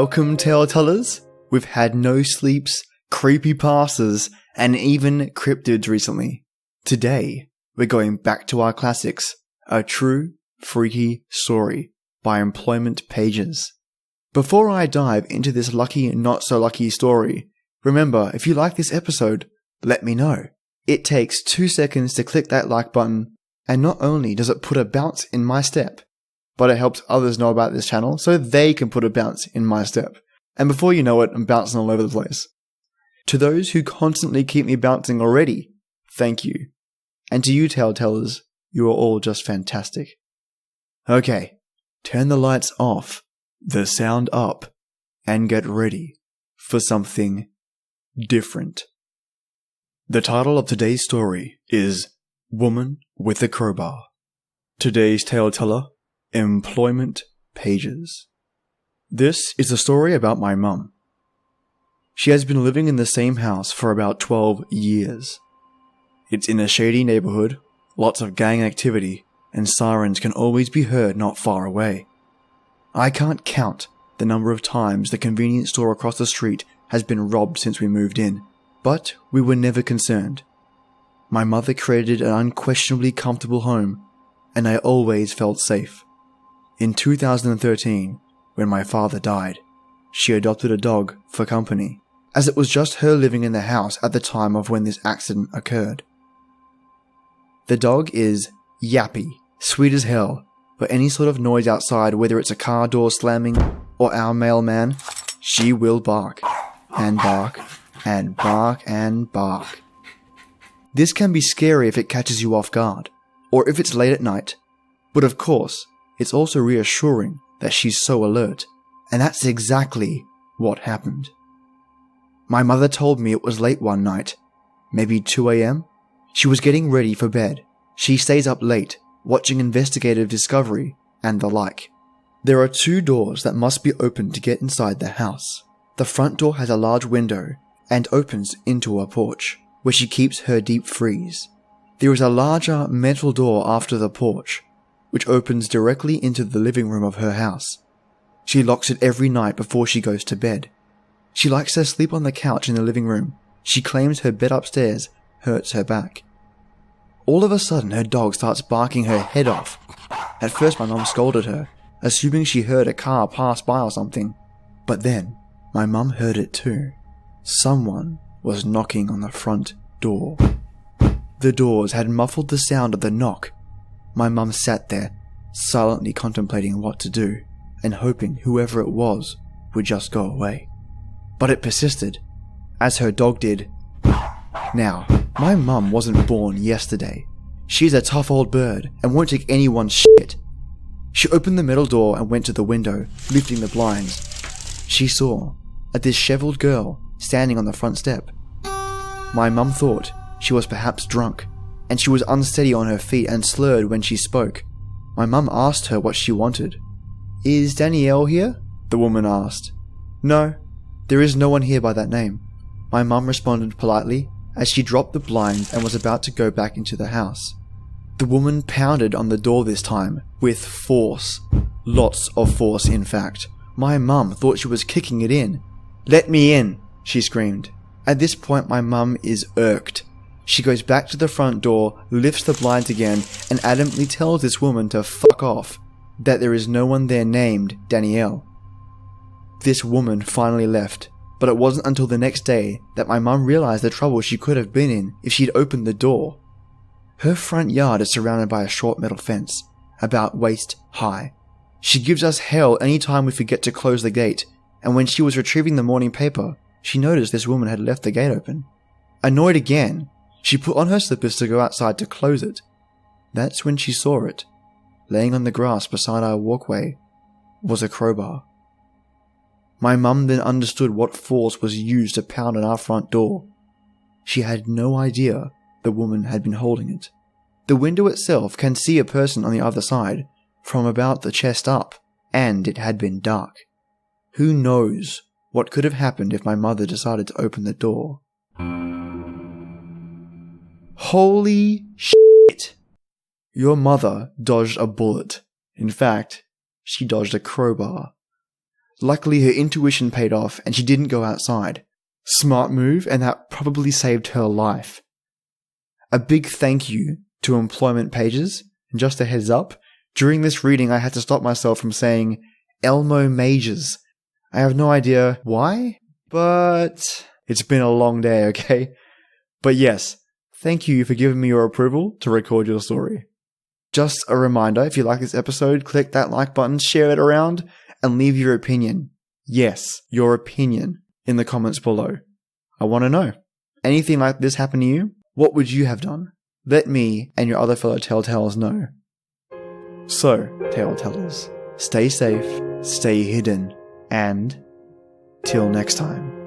Welcome, tale-tellers. We've had no sleeps, creepypastas, and even cryptids recently. Today, we're going back to our classics, A True Freaky Story by Employmentpages. Before I dive into this lucky, not so lucky story, remember, if you like this episode, let me know. It takes 2 seconds to click that like button, and not only does it put a bounce in my step, but it helps others know about this channel so they can put a bounce in my step. And before you know it, I'm bouncing all over the place. To those who constantly keep me bouncing already, thank you. And to you tale-tellers, you are all just fantastic. Okay, turn the lights off, the sound up, and get ready for something different. The title of today's story is Woman with a Crowbar. Today's tale-teller, Employmentpages. This is a story about my mum. She has been living in the same house for about 12 years. It's in a shady neighborhood, lots of gang activity, and sirens can always be heard not far away. I can't count the number of times the convenience store across the street has been robbed since we moved in, but we were never concerned. My mother created an unquestionably comfortable home, and I always felt safe. In 2013, when my father died, she adopted a dog for company, as it was just her living in the house at the time of when this accident occurred. The dog is yappy, sweet as hell, but any sort of noise outside, whether it's a car door slamming or our mailman, she will bark, and bark, and bark, and bark. This can be scary if it catches you off guard, or if it's late at night, but of course, it's also reassuring that she's so alert, and that's exactly what happened. My mother told me it was late one night, maybe 2 a.m. She was getting ready for bed. She stays up late, watching investigative discovery and the like. There are 2 doors that must be opened to get inside the house. The front door has a large window and opens into a porch, where she keeps her deep freeze. There is a larger metal door after the porch, which opens directly into the living room of her house. She locks it every night before she goes to bed. She likes to sleep on the couch in the living room. She claims her bed upstairs hurts her back. All of a sudden, her dog starts barking her head off. At first, my mum scolded her, assuming she heard a car pass by or something. But then, my mum heard it too. Someone was knocking on the front door. The doors had muffled the sound of the knock. My mum sat there, silently contemplating what to do, and hoping whoever it was would just go away. But it persisted, as her dog did. Now, my mum wasn't born yesterday. She's a tough old bird and won't take anyone's shit. She opened the metal door and went to the window, lifting the blinds. She saw a disheveled girl standing on the front step. My mum thought she was perhaps drunk, and she was unsteady on her feet and slurred when she spoke. My mum asked her what she wanted. "Is Danielle here?" the woman asked. "No, there is no one here by that name," my mum responded politely as she dropped the blinds and was about to go back into the house. The woman pounded on the door this time, with force. Lots of force, in fact. My mum thought she was kicking it in. "Let me in," she screamed. At this point, my mum is irked. She goes back to the front door, lifts the blinds again, and adamantly tells this woman to fuck off, that there is no one there named Danielle. This woman finally left, but it wasn't until the next day that my mum realized the trouble she could have been in if she'd opened the door. Her front yard is surrounded by a short metal fence, about waist high. She gives us hell any time we forget to close the gate, and when she was retrieving the morning paper, she noticed this woman had left the gate open. Annoyed again, she put on her slippers to go outside to close it. That's when she saw it. Laying on the grass beside our walkway was a crowbar. My mum then understood what force was used to pound on our front door. She had no idea the woman had been holding it. The window itself can see a person on the other side, from about the chest up, and it had been dark. Who knows what could have happened if my mother decided to open the door? Holy shit! Your mother dodged a bullet. In fact, she dodged a crowbar. Luckily, her intuition paid off and she didn't go outside. Smart move, and that probably saved her life. A big thank you to Employmentpages, and just a heads up, during this reading I had to stop myself from saying Elmo-Mages. I have no idea why, but it's been a long day, okay? But yes, thank you for giving me your approval to record your story. Just a reminder, if you like this episode, click that like button, share it around, and leave your opinion. Yes, your opinion in the comments below. I want to know. Anything like this happen to you? What would you have done? Let me and your other fellow telltales know. So, tale-tellers, stay safe, stay hidden, and till next time.